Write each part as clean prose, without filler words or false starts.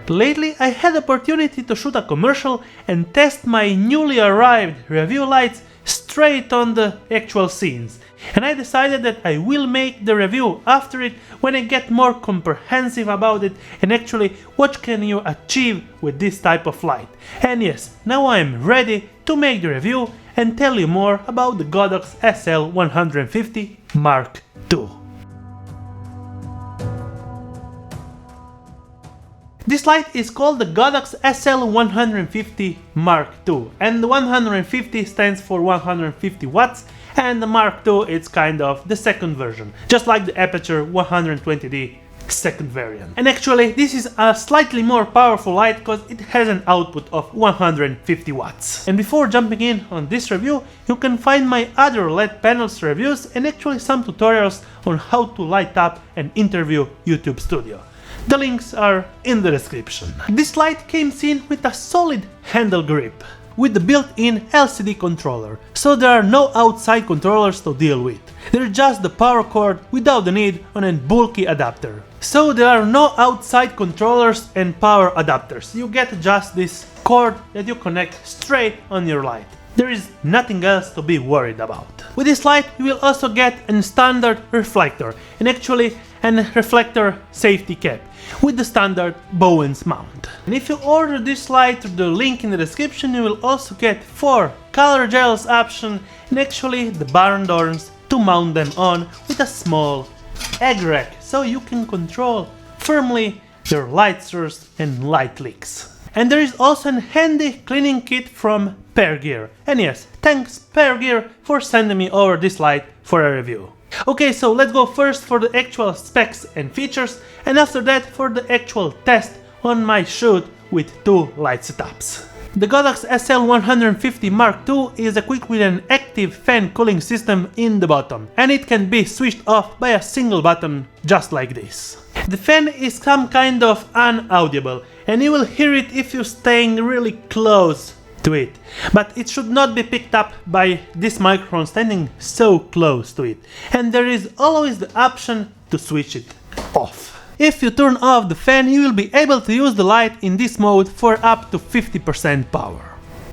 Lately I had the opportunity to shoot a commercial and test my newly arrived review lights straight on the actual scenes, and I decided that I will make the review after it when I get more comprehensive about it and actually what can you achieve with this type of light. And yes, now I am ready to make the review and tell you more about the Godox SL150 Mark II. This light is called the Godox SL150 Mark II, and the 150 stands for 150 watts, and the Mark II it's kind of the second version, just like the Aputure 120D second variant. And actually this is a slightly more powerful light because it has an output of 150 watts. And before jumping in on this review, you can find my other LED panels reviews and actually some tutorials on how to light up an interview YouTube studio. The links are in the description. This light came in with a solid handle grip, with the built-in LCD controller, so there are no outside controllers to deal with. There's just the power cord without the need on a bulky adapter. So there are no outside controllers and power adapters, you get just this cord that you connect straight on your light. There is nothing else to be worried about. With this light you will also get a standard reflector, and actually a reflector safety cap with the standard Bowens mount. And if you order this light through the link in the description, you will also get 4 color gels option and actually the barn doors to mount them on with a small egg rack, so you can control firmly your light source and light leaks. And there is also a handy cleaning kit from Pair Gear. And yes, thanks Pair Gear for sending me over this light for a review. Okay, so let's go first for the actual specs and features, and after that for the actual test on my shoot with 2 light setups. The Godox SL150 Mark II is equipped with an active fan cooling system in the bottom, and it can be switched off by a single button just like this. The fan is some kind of unaudible, and you will hear it if you're staying really close to it, but it should not be picked up by this microphone standing so close to it, and there is always the option to switch it off. If you turn off the fan, you will be able to use the light in this mode for up to 50% power.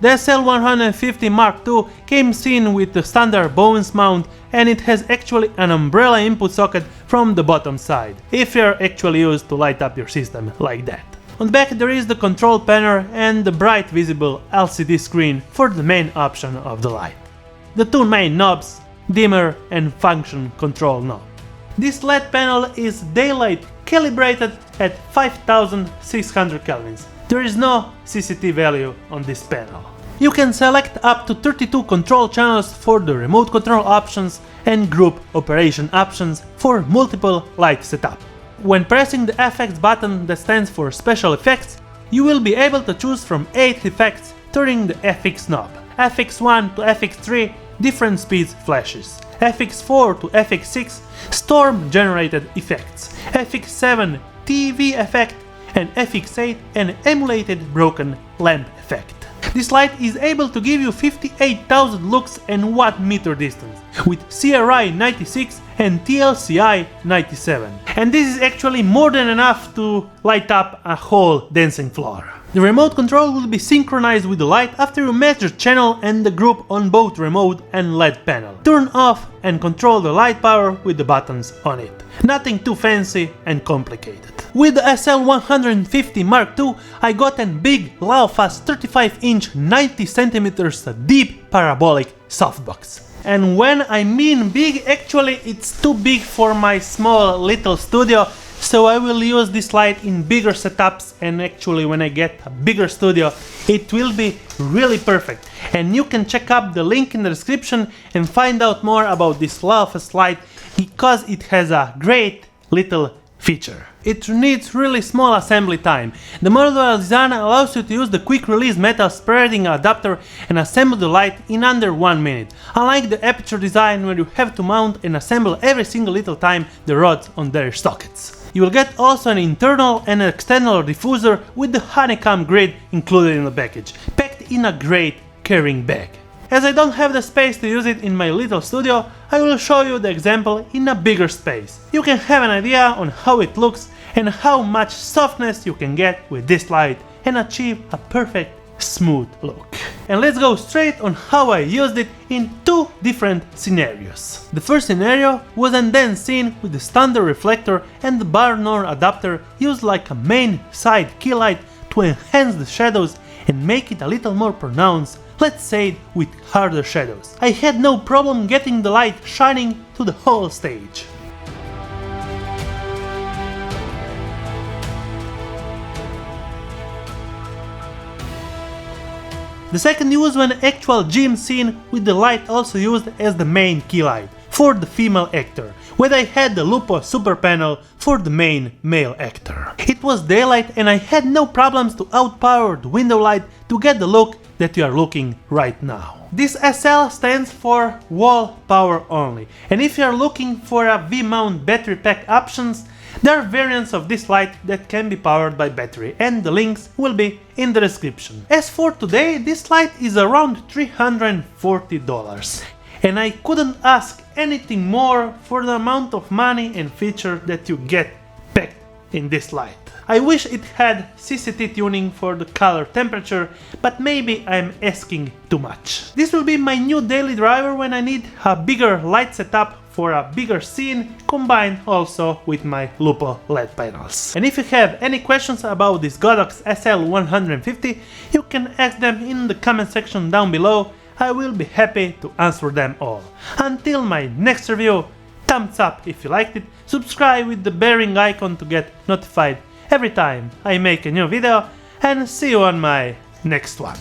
The SL150 Mark II came in with the standard Bowens mount, and it has actually an umbrella input socket from the bottom side, if you're actually used to light up your system like that. On the back there is the control panel and the bright visible LCD screen for the main option of the light. The 2 main knobs, dimmer and function control knob. This LED panel is daylight calibrated at 5600 kelvins. There is no CCT value on this panel. You can select up to 32 control channels for the remote control options and group operation options for multiple light setup. When pressing the FX button that stands for special effects, you will be able to choose from 8 effects turning the FX knob. FX1 to FX3 different speeds flashes, FX4 to FX6 storm generated effects, FX7 TV effect, and FX8 an emulated broken lamp effect. This light is able to give you 58,000 lux and watt-meter distance with CRI 96 and TLCI 97. And this is actually more than enough to light up a whole dancing floor. The remote control will be synchronized with the light after you match the channel and the group on both remote and LED panel. Turn off and control the light power with the buttons on it. Nothing too fancy and complicated. With the SL150 Mark II, I got a big, low-fast 35-inch 90cm deep parabolic softbox. And when I mean big, actually it's too big for my small little studio, so I will use this light in bigger setups, and actually when I get a bigger studio it will be really perfect. And you can check up the link in the description and find out more about this low-fast light because it has a great little feature. It needs really small assembly time. The modular design allows you to use the quick release metal spreading adapter and assemble the light in under 1 minute, unlike the Aputure design where you have to mount and assemble every single little time the rods on their sockets. You will get also an internal and external diffuser with the honeycomb grid included in the package, packed in a great carrying bag. As I don't have the space to use it in my little studio, I will show you the example in a bigger space. You can have an idea on how it looks and how much softness you can get with this light and achieve a perfect smooth look. And let's go straight on how I used it in two different scenarios. The first scenario was and then seen with the standard reflector and the bar nor adapter used like a main side key light to enhance the shadows and make it a little more pronounced, let's say with harder shadows. I had no problem getting the light shining to the whole stage. The second use was an actual gym scene with the light also used as the main key light for the female actor, where I had the Lupo super panel for the main male actor. It was daylight and I had no problems to outpower the window light to get the look that you are looking right now. This SL stands for wall power only, and if you are looking for a V-mount battery pack options, there are variants of this light that can be powered by battery, and the links will be in the description. As for today, this light is around $340, and I couldn't ask anything more for the amount of money and feature that you get packed in this light. I wish it had CCT tuning for the color temperature, but maybe I'm asking too much. This will be my new daily driver when I need a bigger light setup for a bigger scene, combined also with my Lupo LED panels. And if you have any questions about this Godox SL150, you can ask them in the comment section down below. I will be happy to answer them all. Until my next review, thumbs up if you liked it, subscribe with the bearing icon to get notified every time I make a new video, and see you on my next one.